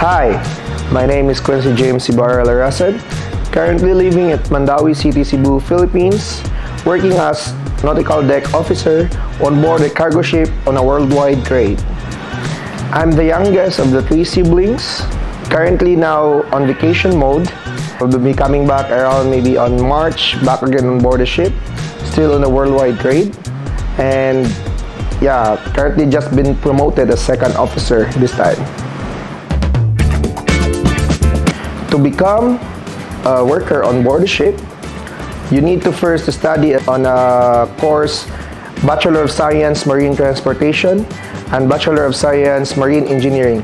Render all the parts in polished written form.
Hi, my name is Quency James Ibarra Larasad, currently living at Mandawi City, Cebu, Philippines, working as nautical deck officer on board a cargo ship on a worldwide trade. I'm the youngest of the three siblings, currently now on vacation mode. I'll be coming back around maybe on March, back again on board the ship, still on a worldwide trade. And yeah, currently just been promoted as second officer this time. To become a worker on board the ship, you need to first study on a course Bachelor of Science Marine Transportation and Bachelor of Science Marine Engineering.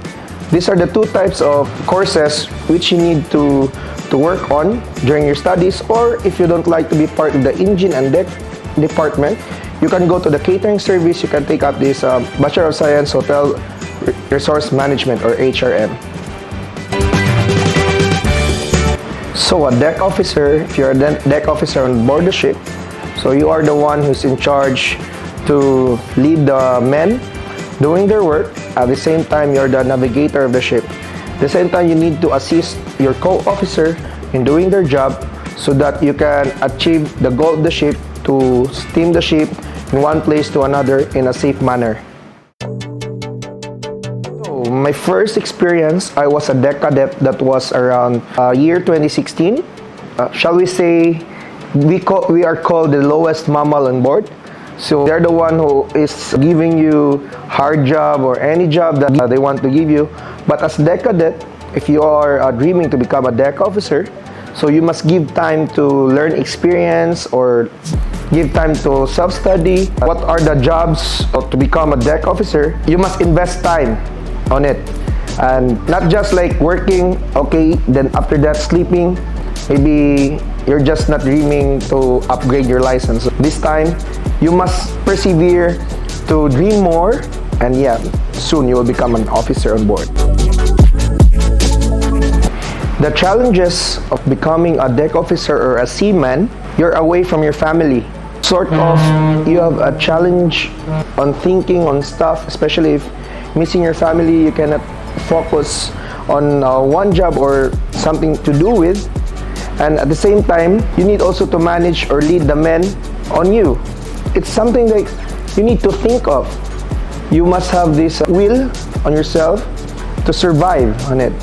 These are the two types of courses which you need to work on during your studies, or if you don't like to be part of the engine and deck department, you can go to the catering service. You can take up this Bachelor of Science Hotel Resource Management, or HRM. So a deck officer, if you're a deck officer on board the ship, so you are the one who's in charge to lead the men doing their work. At the same time, you're the navigator of the ship. At the same time, you need to assist your co-officer in doing their job so that you can achieve the goal of the ship, to steam the ship in one place to another in a safe manner. So my first experience, I was a deck cadet. That was around year 2016. Shall we say, we are called the lowest mammal on board. So they're the one who is giving you hard job or any job that they want to give you. But as deck cadet, if you are dreaming to become a deck officer, so you must give time to learn experience or give time to self-study. What are the jobs to become a deck officer? You must invest time on it. And not just like working, okay, then after that sleeping. Maybe you're just not dreaming to upgrade your license. This time, you must persevere to dream more, and yeah, soon you will become an officer on board. The challenges of becoming a deck officer or a seaman, you're away from your family. Sort of, you have a challenge on thinking on stuff, especially if missing your family, you cannot focus on one job or something to do with. And at the same time, you need also to manage or lead the men on you. It's something that you need to think of. You must have this will on yourself to survive on it.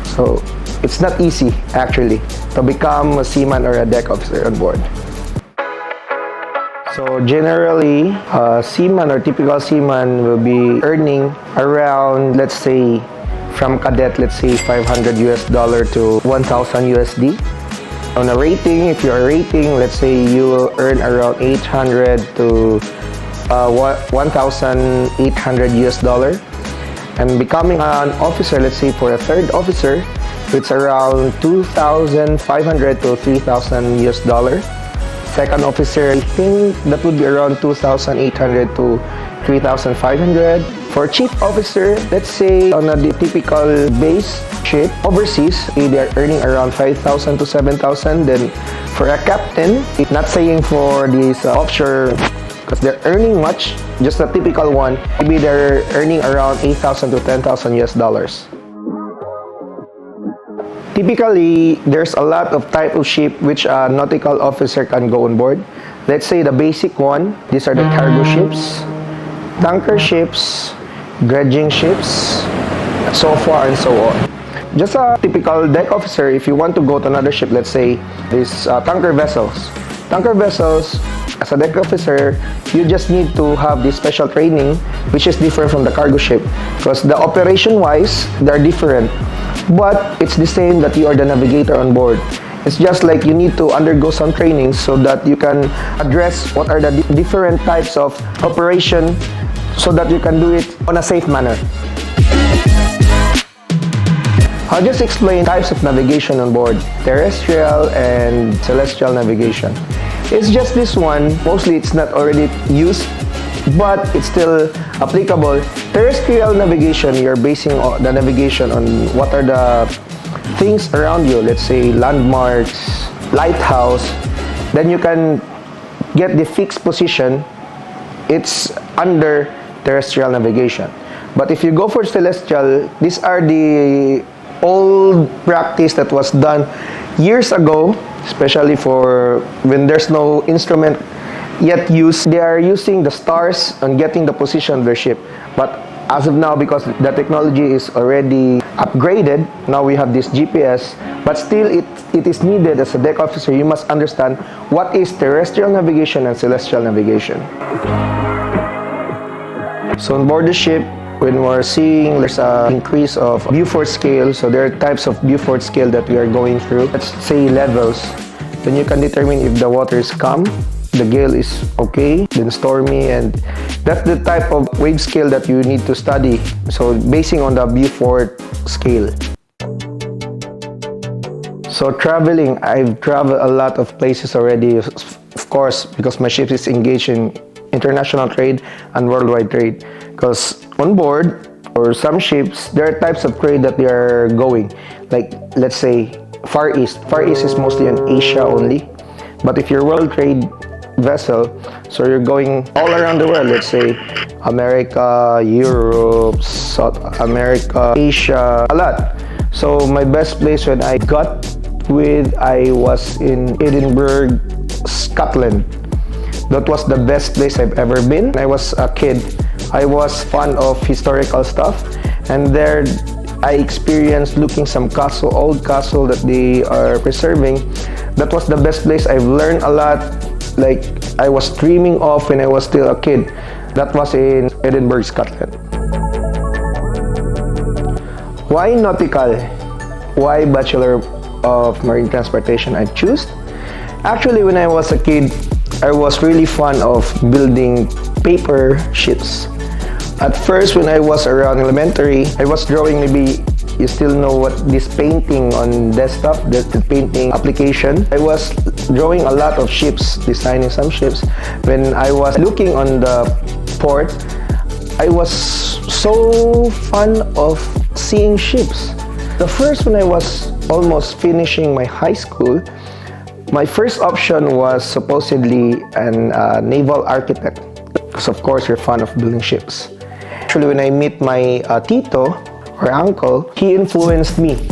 So it's not easy actually to become a seaman or a deck officer on board. So generally, a seaman or typical seaman will be earning around, let's say, from cadet, let's say $500 to 1,000 USD. On a rating, if you're rating, let's say you will earn around 800 to 1,800 US dollar. And becoming an officer, let's say for a third officer, it's around 2,500 to 3,000 US dollar. Second officer, I think that would be around 2,800 to 3,500. For chief officer, let's say on a typical base ship overseas, they are earning around 5,000 to 7,000. Then for a captain, not saying for these offshore, because they're earning much, just a typical one, maybe they're earning around 8,000 to 10,000 US dollars. Typically, there's a lot of type of ship which a nautical officer can go on board. Let's say the basic one, these are the cargo ships, tanker ships, dredging ships, so far and so on. Just a typical deck officer, if you want to go to another ship, let's say these tanker vessels. Tanker vessels, as a deck officer, you just need to have this special training, which is different from the cargo ship, because the operation-wise, they're different. But it's the same that you are the navigator on board. It's just like you need to undergo some training so that you can address what are the different types of operation so that you can do it on a safe manner. I'll just explain types of navigation on board: terrestrial and celestial navigation. It's just this one, mostly it's not already used, but it's still applicable. Terrestrial navigation, you're basing the navigation on what are the things around you, let's say landmarks, lighthouse. Then you can get the fixed position. It's under terrestrial navigation. But if you go for celestial, these are the old practice that was done years ago, especially for when there's no instrument yet used. They are using the stars and getting the position of their ship. But as of now, because the technology is already upgraded, now we have this GPS, but still it is needed as a deck officer. You must understand what is terrestrial navigation and celestial navigation. So on board the ship, when we're seeing there's an increase of Beaufort scale, so there are types of Beaufort scale that we are going through. Let's say levels. Then you can determine if the water is calm, the gale is okay, then stormy, and that's the type of wave scale that you need to study. So basing on the Beaufort scale. So traveling, I've traveled a lot of places already, of course, because my ship is engaged in international trade and worldwide trade. Because on board, or some ships, there are types of trade that they are going. Like, let's say, Far East. Far East is mostly in Asia only. But if you're world trade vessel, so you're going all around the world, let's say America, Europe, South America, Asia, a lot. So my best place when I got with, I was in Edinburgh, Scotland. That was the best place I've ever been. When I was a kid, I was fond of historical stuff, and there I experienced looking some castle, old castle that they are preserving. That was the best place. I've learned a lot, like I was dreaming of when I was still a kid. That was in Edinburgh, Scotland. Why nautical? Why Bachelor of Marine Transportation I choose? Actually, when I was a kid, I was really fond of building paper ships. At first, when I was around elementary, I was drawing, maybe you still know what this painting on desktop, the painting application. I was drawing a lot of ships, designing some ships. When I was looking on the port, I was so fond of seeing ships. The first, when I was almost finishing my high school, my first option was supposedly an naval architect, because of course you're fond of building ships. Actually, when I meet my tito or uncle, he influenced me,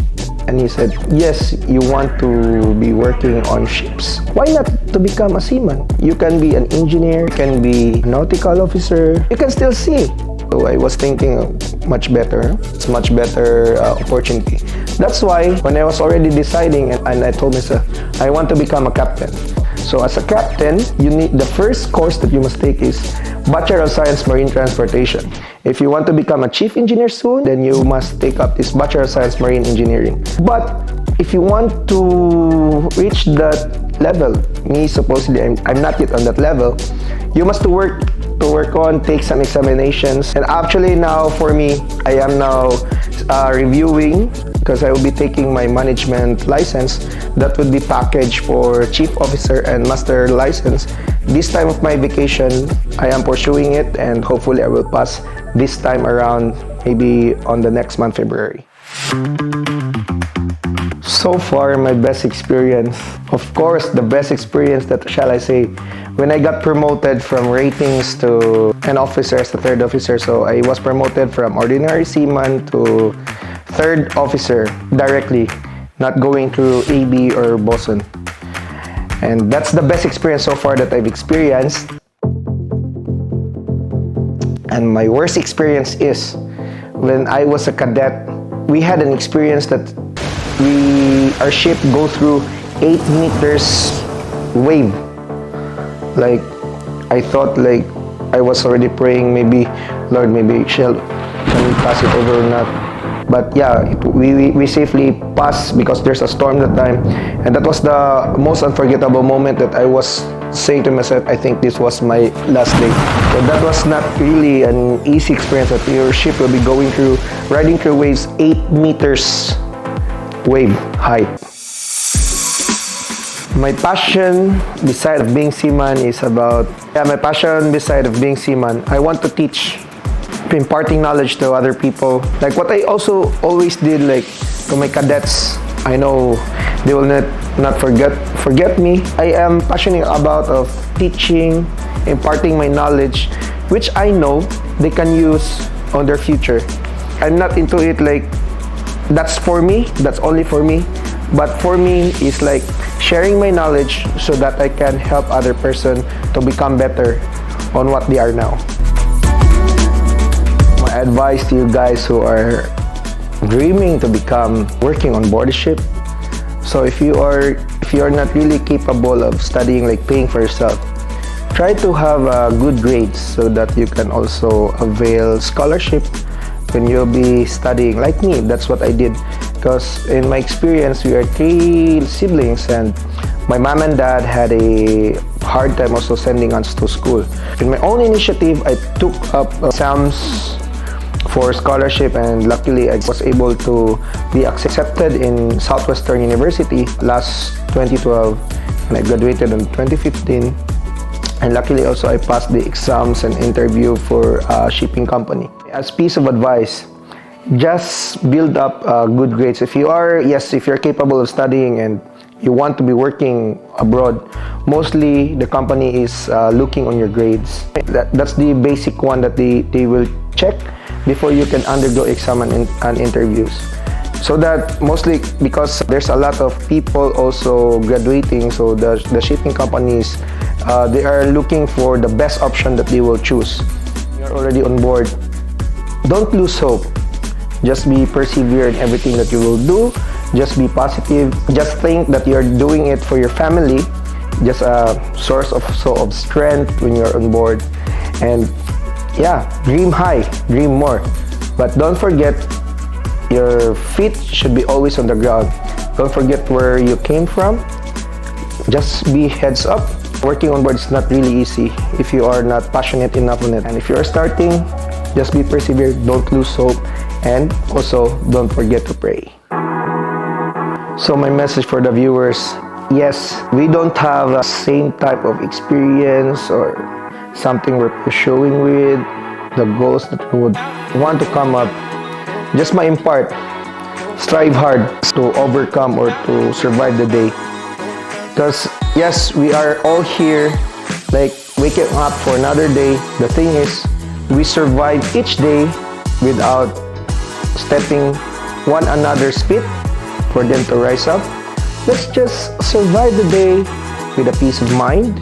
and he said, yes, you want to be working on ships. Why not to become a seaman? You can be an engineer, you can be a nautical officer, you can still see. So I was thinking much better. It's much better opportunity. That's why when I was already deciding, and I told myself, I want to become a captain. So as a captain, you need, the first course that you must take is Bachelor of Science Marine Transportation. If you want to become a chief engineer soon, then you must take up this Bachelor of Science Marine Engineering. But if you want to reach that level, me supposedly, I'm not yet on that level, you must work on, take some examinations. And actually now for me, I am now reviewing, because I will be taking my management license. That would be packaged for chief officer and master license. This time of my vacation, I am pursuing it, and hopefully I will pass this time around, maybe on the next month, February. So far, my best experience, of course, the best experience, that shall I say, when I got promoted from ratings to an officer as the third officer. So I was promoted from ordinary seaman to third officer directly, not going through AB or bosun. And that's the best experience so far that I've experienced. And my worst experience is when I was a cadet. We had an experience that our ship go through 8 meters wave. Like, I thought, like, I was already praying, maybe, Lord, maybe can we pass it over or not? But yeah, we safely passed, because there's a storm that time. And that was the most unforgettable moment that I was saying to myself, I think this was my last day. So that was not really an easy experience, that your ship will be going through, riding through waves 8 meters wave height. My passion beside of being seaman is about, my passion beside of being seaman, I want to teach, imparting knowledge to other people. Like what I also always did, like to my cadets, I know they will not forget me. I am passionate about of teaching, imparting my knowledge, which I know they can use on their future. I'm not into it like that's for me, that's only for me. But for me, it's like sharing my knowledge so that I can help other person to become better on what they are now. My advice to you guys who are dreaming to become working on board a ship. So if you are not really capable of studying, like paying for yourself, try to have good grades so that you can also avail scholarship when you'll be studying. Like me, that's what I did. Because in my experience, we are 3 siblings, and my mom and dad had a hard time also sending us to school. In my own initiative, I took up exams for scholarship, and luckily I was able to be accepted in Southwestern University last 2012, and I graduated in 2015. And luckily also I passed the exams and interview for a shipping company. As piece of advice, just build up good grades. If you're capable of studying and you want to be working abroad, mostly the company is looking on your grades. That's the basic one that they will check before you can undergo exam and interviews. So that mostly, because there's a lot of people also graduating, so the shipping companies, they are looking for the best option that they will choose. You're already on board, don't lose hope. Just be persevere in everything that you will do. Just be positive. Just think that you're doing it for your family. Just a source of strength when you're on board. And yeah, dream high, dream more. But don't forget, your feet should be always on the ground. Don't forget where you came from. Just be heads up. Working on board is not really easy if you are not passionate enough on it. And if you are starting, just be persevered. Don't lose hope. And also, don't forget to pray. So my message for the viewers, yes, we don't have the same type of experience or something we're pursuing with, the goals that we would want to come up. Just my part, strive hard to overcome or to survive the day. Because yes, we are all here, like waking up for another day. The thing is, we survive each day without stepping one another's feet for them to rise up. Let's just survive the day with a peace of mind,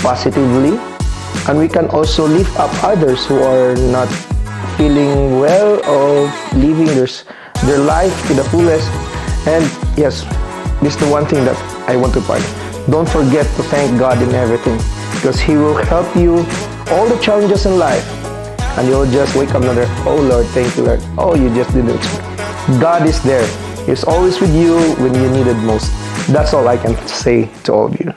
positively, and we can also lift up others who are not feeling well or living their life to the fullest. And yes, this is the one thing that I want to point. Don't forget to thank God in everything, because He will help you all the challenges in life. And you'll just wake up another, oh Lord, thank you Lord. Oh, you just didn't expect. God is there. He's always with you when you need it most. That's all I can say to all of you.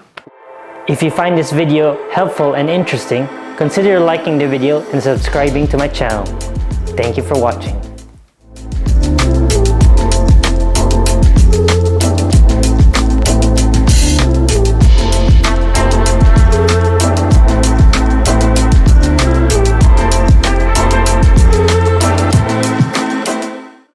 If you find this video helpful and interesting, consider liking the video and subscribing to my channel. Thank you for watching.